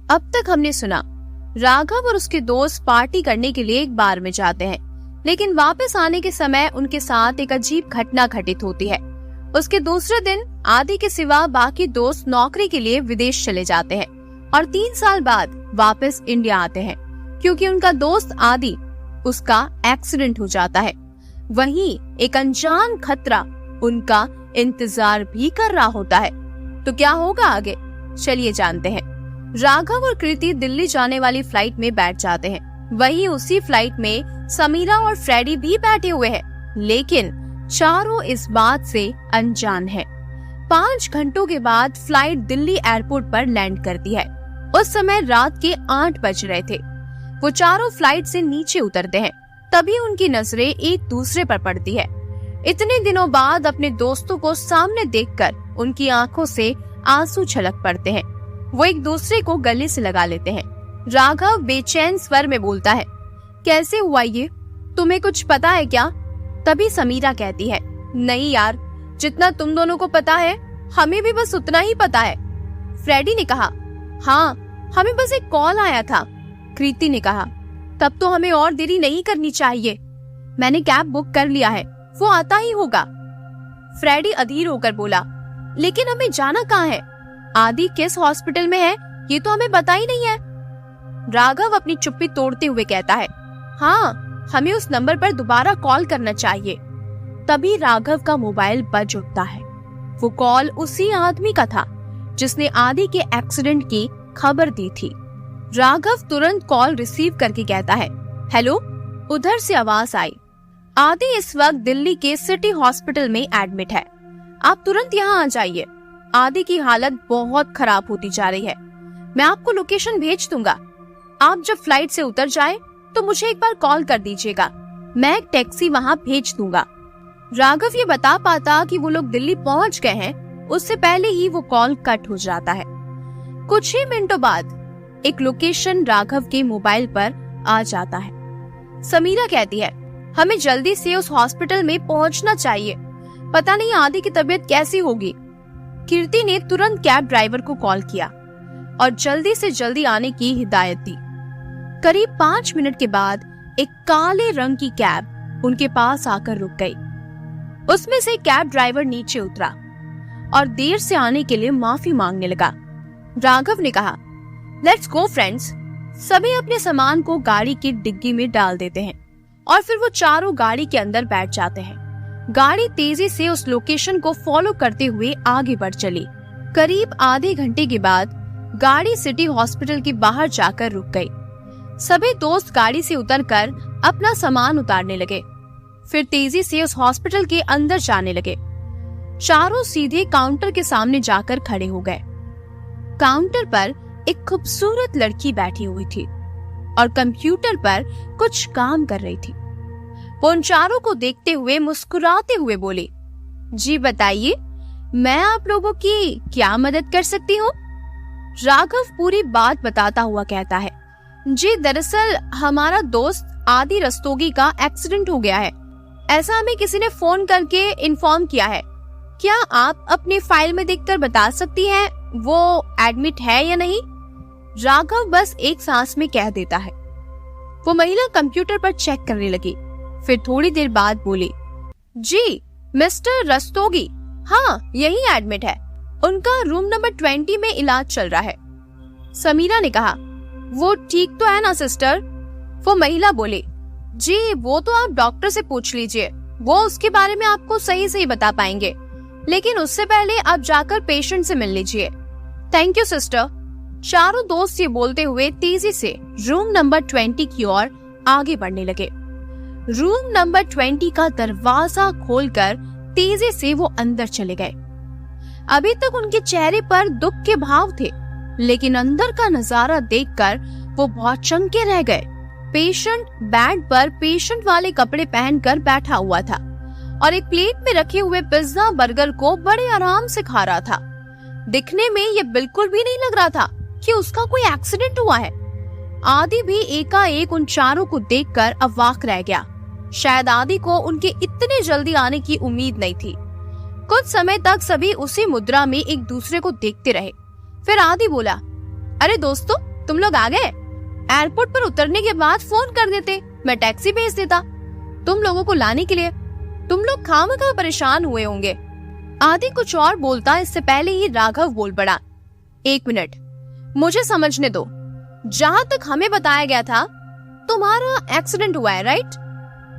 अब तक हमने सुना राघव और उसके दोस्त पार्टी करने के लिए एक बार में जाते हैं, लेकिन वापस आने के समय उनके साथ एक अजीब घटना घटित होती है। उसके दूसरे दिन आदि के सिवा बाकी दोस्त नौकरी के लिए विदेश चले जाते हैं और 3 साल बाद वापस इंडिया आते हैं, क्योंकि उनका दोस्त आदि उसका एक्सीडेंट हो जाता है। वहीं एक अनजान खतरा उनका इंतजार भी कर रहा होता है। तो क्या होगा आगे, चलिए जानते हैं। राघव और कृति दिल्ली जाने वाली फ्लाइट में बैठ जाते हैं। वहीं उसी फ्लाइट में समीरा और फ्रेडी भी बैठे हुए हैं, लेकिन चारों इस बात से अनजान है। 5 घंटों के बाद फ्लाइट दिल्ली एयरपोर्ट पर लैंड करती है। उस समय रात के 8 बज रहे थे। वो चारों फ्लाइट से नीचे उतरते हैं, तभी उनकी नजरें एक दूसरे पर पड़ती है। इतने दिनों बाद अपने दोस्तों को सामने देखकर उनकी आंखों से आंसू छलक पड़ते हैं। वो एक दूसरे को गले से लगा लेते हैं। राघव बेचैन स्वर में बोलता है, कैसे हुआ ये, तुम्हें कुछ पता है क्या? तभी समीरा कहती है, नहीं यार, जितना तुम दोनों को पता है हमें भी बस उतना ही पता है। फ्रेडी ने कहा, हाँ, हमें बस एक कॉल आया था। कृति ने कहा, तब तो हमें और देरी नहीं करनी चाहिए। मैंने कैब बुक कर लिया है, वो आता ही होगा। फ्रेडी अधीर होकर बोला, लेकिन हमें जाना कहाँ है? आदि किस हॉस्पिटल में है ये तो हमें पता ही नहीं है। राघव अपनी चुप्पी तोड़ते हुए कहता है, हाँ, हमें उस नंबर पर दोबारा कॉल करना चाहिए। तभी राघव का मोबाइल बज उठता है। वो कॉल उसी आदमी का था जिसने आदि के एक्सीडेंट की खबर दी थी। राघव तुरंत कॉल रिसीव करके कहता है, हेलो। उधर से आवाज आई, आदि इस वक्त दिल्ली के सिटी हॉस्पिटल में एडमिट है, आप तुरंत यहाँ आ जाइए। आदि की हालत बहुत खराब होती जा रही है। मैं आपको लोकेशन भेज दूंगा। आप जब फ्लाइट से उतर जाए तो मुझे एक बार कॉल कर दीजिएगा, मैं एक टैक्सी वहाँ भेज दूंगा। राघव ये बता पाता कि वो लोग दिल्ली पहुँच गए हैं, उससे पहले ही वो कॉल कट हो जाता है। कुछ ही मिनटों बाद एक लोकेशन राघव के मोबाइल पर आ जाता है। समीरा कहती है, हमें जल्दी से उस हॉस्पिटल में पहुंचना चाहिए, पता नहीं आदि की तबीयत कैसी होगी। कीर्ति ने तुरंत कैब ड्राइवर को कॉल किया और जल्दी से जल्दी आने की हिदायत दी। करीब 5 मिनट के बाद एक काले रंग की कैब उनके पास आकर रुक गई। उसमें से कैब ड्राइवर नीचे उतरा और देर से आने के लिए माफी मांगने लगा। राघव ने कहा, लेट्स गो फ्रेंड्स। सभी अपने सामान को गाड़ी की डिग्गी में डाल देते हैं और फिर वो चारों गाड़ी के अंदर बैठ जाते हैं। गाड़ी तेजी से उस लोकेशन को फॉलो करते हुए आगे बढ़ चली। करीब आधे घंटे के बाद गाड़ी सिटी हॉस्पिटल के बाहर जाकर रुक गई। सभी दोस्त गाड़ी से उतरकर अपना सामान उतारने लगे, फिर तेजी से उस हॉस्पिटल के अंदर जाने लगे। चारों सीधे काउंटर के सामने जाकर खड़े हो गए। काउंटर पर एक खूबसूरत लड़की बैठी हुई थी और कंप्यूटर पर कुछ काम कर रही थी। वो उन चारों को देखते हुए मुस्कुराते हुए बोली, जी बताइए, मैं आप लोगों की क्या मदद कर सकती हूँ? राघव पूरी बात बताता हुआ कहता है, जी दरअसल हमारा दोस्त आदि रस्तोगी का एक्सीडेंट हो गया है, ऐसा हमें किसी ने फोन करके इन्फॉर्म किया है। क्या आप अपने फाइल में देखकर बता सकती हैं वो एडमिट है या नहीं? राघव बस एक सांस में कह देता है। वो महिला कंप्यूटर पर चेक करने लगी, फिर थोड़ी देर बाद बोली, जी मिस्टर रस्तोगी, हाँ यही एडमिट है, उनका रूम नंबर 20 में इलाज चल रहा है। समीरा ने कहा, वो ठीक तो है ना सिस्टर? वो महिला बोली, जी वो तो आप डॉक्टर से पूछ लीजिए, वो उसके बारे में आपको सही सही बता पाएंगे, लेकिन उससे पहले आप जाकर पेशेंट से मिल लीजिए। Thank you sister. चारों दोस्त ये बोलते हुए तेजी से रूम नंबर 20 की ओर आगे बढ़ने लगे। रूम नंबर 20 का दरवाजा खोलकर तेजी से वो अंदर चले गए। अभी तक उनके चेहरे पर दुख के भाव थे, लेकिन अंदर का नजारा देखकर वो बहुत चंके रह गए। पेशेंट बेड पर पेशेंट वाले कपड़े पहनकर बैठा हुआ था और एक प्लेट में रखे हुए पिज्जा बर्गर को बड़े आराम से खा रहा था। दिखने में ये बिल्कुल भी नहीं लग रहा था कि उसका कोई एक्सीडेंट हुआ है। आदि भी एकाएक उन चारों को देखकर अवाक रह गया। शायद आदि को उनके इतने जल्दी आने की उम्मीद नहीं थी। कुछ समय तक सभी उसी मुद्रा में एक दूसरे को देखते रहे। फिर आदि बोला, अरे दोस्तों, तुम लोग आ गए? एयरपोर्ट पर उतरने के बाद फोन कर देते, मैं टैक्सी भेज देता तुम लोगों को लाने के लिए। तुम लोग खामखा परेशान हुए होंगे। आदि कुछ और बोलता इससे पहले ही राघव बोल पड़ा, 1 मिनट, मुझे समझने दो। जहाँ तक हमें बताया गया था तुम्हारा एक्सीडेंट हुआ है, राइट?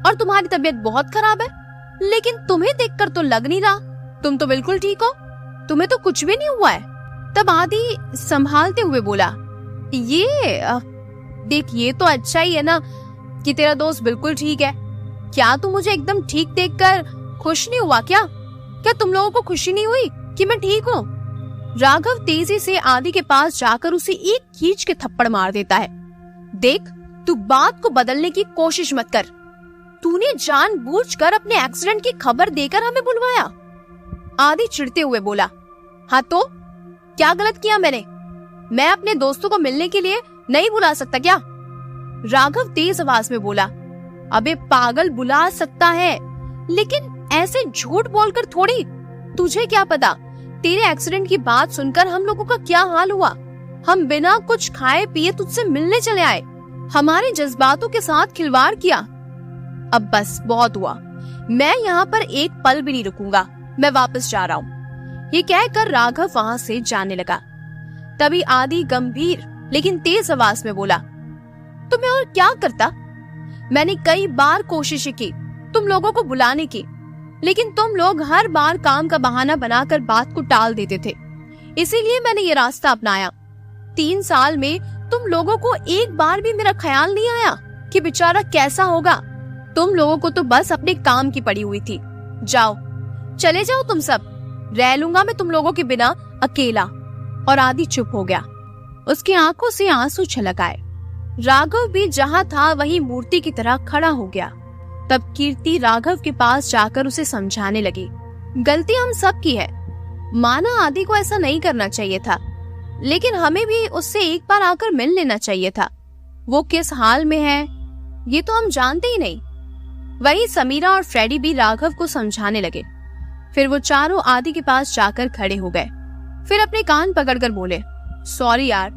और तुम्हारी तबीयत बहुत खराब है, लेकिन तुम्हें देखकर तो लग नहीं रहा, तुम तो बिल्कुल ठीक हो, तुम्हें तो कुछ भी नहीं हुआ है। तब आदि संभालते हुए बोला, देख ये तो अच्छा ही है ना कि तेरा दोस्त बिल्कुल ठीक है। क्या तू मुझे एकदम ठीक देखकर खुश नहीं हुआ क्या? क्या तुम लोगों को खुशी नहीं हुई कि मैं ठीक हूँ? राघव तेजी से आदि के पास जाकर उसे एक खींच के थप्पड़ मार देता है। देख, तू बात को बदलने की कोशिश मत कर। तूने जानबूझकर अपने एक्सीडेंट की खबर देकर हमें बुलवाया। आदि चिढ़ते हुए बोला, हाँ तो क्या गलत किया मैंने? मैं अपने दोस्तों को मिलने के लिए नहीं बुला सकता क्या? राघव तेज आवाज में बोला, अबे पागल, बुला सकता है, लेकिन ऐसे झूठ बोलकर थोड़ी। तुझे क्या पता तेरे एक्सीडेंट की बात सुनकर हम लोगों का क्या हाल हुआ। हम बिना कुछ खाए पिए तुझसे मिलने चले आए, हमारे जज्बातों के साथ खिलवाड़ किया। अब बस बहुत हुआ, मैं यहाँ पर एक पल भी नहीं रुकूंगा, मैं वापस जा रहा हूँ। ये कहकर राघव वहाँ से जाने लगा। तभी आदि गंभीर लेकिन तेज आवाज में बोला, तो मैं और क्या करता? मैंने कई बार कोशिशें की तुम लोगों को बुलाने की, लेकिन तुम लोग हर बार काम का बहाना बनाकर बात को टाल देते थे। इसीलिए मैंने ये रास्ता अपनाया। 3 साल में तुम लोगों को एक बार भी मेरा ख्याल नहीं आया कि बेचारा कैसा होगा। तुम लोगों को तो बस अपने काम की पड़ी हुई थी। जाओ, चले जाओ तुम सब, रह लूंगा मैं तुम लोगों के बिना अकेला। और आदि चुप हो गया, उसकी आंखों से आंसू छलक आए। राघव भी जहाँ था वही मूर्ति की तरह खड़ा हो गया। तब कीर्ति राघव के पास जाकर उसे समझाने लगी, गलती हम सब की है। माना आदि को ऐसा नहीं करना चाहिए था, लेकिन हमें भी उससे एक बार आकर मिल लेना चाहिए था। वो किस हाल में है ये तो हम जानते ही नहीं। वही समीरा और फ्रेडी भी राघव को समझाने लगे। फिर वो चारों आदि के पास जाकर खड़े हो गए। फिर अपने कान पकड़कर बोले, सॉरी यार,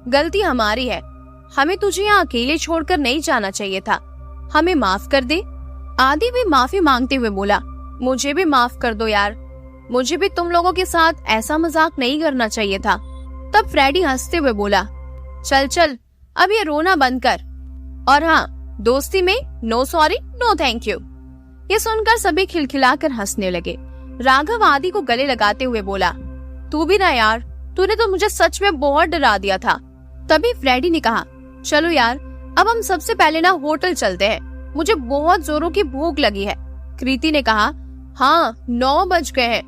गलती हमारी है, हमें तुझे यहाँ अकेले छोड़कर नहीं जाना चाहिए था, हमें माफ कर दे। आदि भी माफी मांगते हुए बोला, मुझे भी माफ कर दो यार, मुझे भी तुम लोगों के साथ ऐसा मजाक नहीं करना चाहिए था। तब फ्रेडी हंसते हुए बोला, चल चल अब ये रोना बंद कर, और हाँ, दोस्ती में no sorry no thank you. ये सुनकर सभी खिलखिलाकर हंसने लगे। राघव आदि को गले लगाते हुए बोला, तू भी ना यार, तूने तो मुझे सच में बहुत डरा दिया था। तभी फ्रेडी ने कहा, चलो यार, अब हम सबसे पहले ना होटल चलते हैं, मुझे बहुत जोरों की भूख लगी है। कृति ने कहा, हाँ 9 बज गए हैं,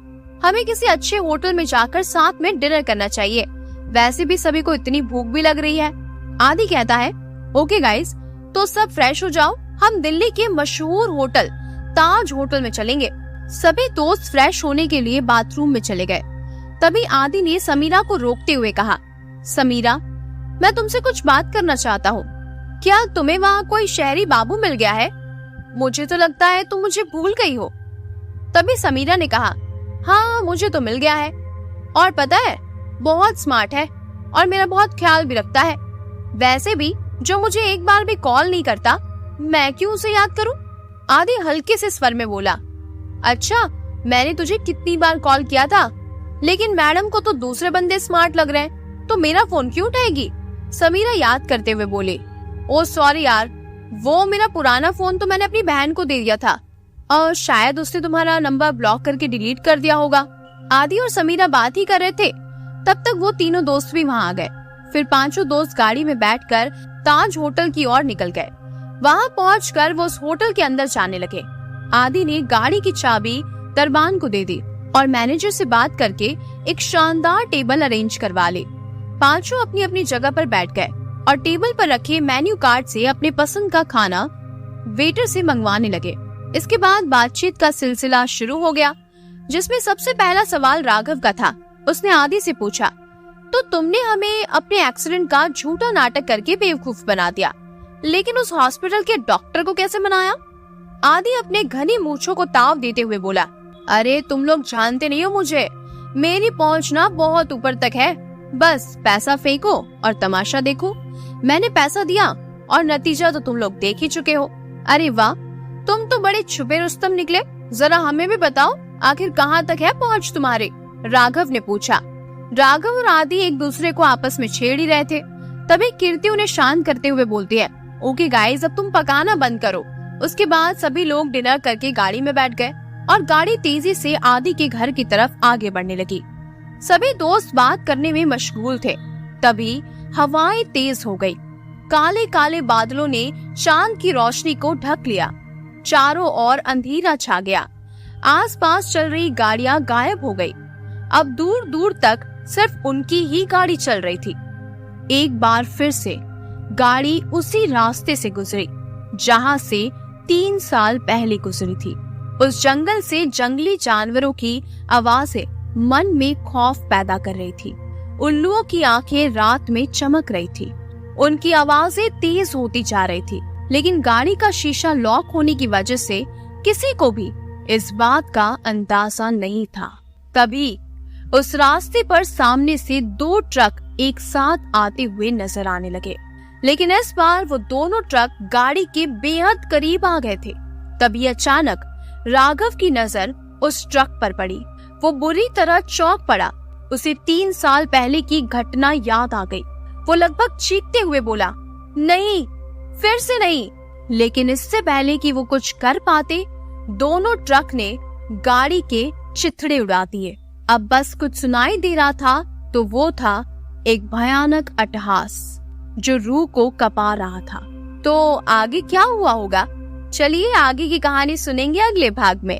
हमें किसी अच्छे होटल में जाकर साथ में डिनर करना चाहिए, वैसे भी सभी को इतनी भूख भी लग रही है। आदि कहता है, ओके गाइस, तो सब फ्रेश हो जाओ, हम दिल्ली के मशहूर होटल ताज होटल में चलेंगे। सभी दोस्त फ्रेश होने के लिए बाथरूम में चले गए। तभी आदि ने समीरा को रोकते हुए कहा, समीरा, मैं तुमसे कुछ बात करना चाहता हूँ। क्या तुम्हें वहाँ कोई शहरी बाबू मिल गया है? मुझे तो लगता है तुम मुझे भूल गई हो। तभी समीरा ने कहा, हाँ मुझे तो मिल गया है, और पता है बहुत स्मार्ट है और मेरा बहुत ख्याल भी रखता है। वैसे भी जो मुझे एक बार भी कॉल नहीं करता, मैं क्यों उसे याद करूं? आदि हल्के से स्वर में बोला, अच्छा, मैंने तुझे कितनी बार कॉल किया था, लेकिन मैडम को तो दूसरे बंदे स्मार्ट लग रहे हैं, तो मेरा फोन क्यों उठाएगी? समीरा याद करते हुए बोले, ओ सॉरी यार, वो मेरा पुराना फोन तो मैंने अपनी बहन को दे दिया था, और शायद उसने तुम्हारा नंबर ब्लॉक करके डिलीट कर दिया होगा। आदि और समीरा बात ही कर रहे थे, तब तक वो तीनों दोस्त भी वहाँ आ गए। फिर 5 दोस्त गाड़ी में बैठकर ताज होटल की ओर निकल गए। वहाँ पहुंचकर वो उस होटल के अंदर जाने लगे। आदि ने गाड़ी की चाबी दरबान को दे दी और मैनेजर से बात करके एक शानदार टेबल अरेंज करवा ली। 5 अपनी अपनी जगह पर बैठ गए और टेबल पर रखे मेन्यू कार्ड से अपने पसंद का खाना वेटर से मंगवाने लगे। इसके बाद बातचीत का सिलसिला शुरू हो गया, जिसमें सबसे पहला सवाल राघव का था। उसने आदि से पूछा, तो तुमने हमें अपने एक्सीडेंट का झूठा नाटक करके बेवकूफ बना दिया, लेकिन उस हॉस्पिटल के डॉक्टर को कैसे मनाया? आदि अपने घनी मूंछों को ताव देते हुए बोला, अरे तुम लोग जानते नहीं हो मुझे, मेरी पहुंच ना बहुत ऊपर तक है। बस पैसा फेंको और तमाशा देखो। मैंने पैसा दिया और नतीजा तो तुम लोग देख ही चुके हो। अरे वाह, तुम तो बड़े छुपे रुस्तम निकले। जरा हमें भी बताओ, आखिर कहाँ तक है पहुँच तुम्हारे? राघव ने पूछा। राघव और आदि एक दूसरे को आपस में छेड़ ही रहे थे। तभी कीर्ति उन्हें शांत करते हुए बोलती है, ओके गाइस, अब तुम पकाना बंद करो। उसके बाद सभी लोग डिनर करके गाड़ी में बैठ गए और गाड़ी तेजी से आदि के घर की तरफ आगे बढ़ने लगी। सभी दोस्त बात करने में मशगूल थे। तभी हवाएं तेज हो गई। काले काले बादलों ने चांद की रोशनी को ढक लिया। चारों ओर अंधेरा छा गया। आसपास चल रही गाड़ियां गायब हो गई। अब दूर दूर तक सिर्फ उनकी ही गाड़ी चल रही थी। एक बार फिर से गाड़ी उसी रास्ते से गुजरी जहां से 3 साल पहले गुजरी थी। उस जंगल से जंगली जानवरों की आवाजें मन में खौफ पैदा कर रही थी। उल्लुओं की आंखें रात में चमक रही थी। उनकी आवाजें तेज होती जा रही थी, लेकिन गाड़ी का शीशा लॉक होने की वजह से किसी को भी इस बात का अंदाजा नहीं था। तभी उस रास्ते पर सामने से 2 ट्रक एक साथ आते हुए नजर आने लगे, लेकिन इस बार वो दोनों ट्रक गाड़ी के बेहद करीब आ गए थे। तभी अचानक राघव की नजर उस ट्रक पर पड़ी। वो बुरी तरह चौंक पड़ा। उसे 3 साल पहले की घटना याद आ गई। वो लगभग चीखते हुए बोला, नहीं, फिर से नहीं। लेकिन इससे पहले कि वो कुछ कर पाते, दोनों ट्रक ने गाड़ी के चिथड़े उड़ा दिए। अब बस कुछ सुनाई दे रहा था तो वो था एक भयानक अट्टहास जो रूह को कपा रहा था। तो आगे क्या हुआ होगा? चलिए आगे की कहानी सुनेंगे अगले भाग में।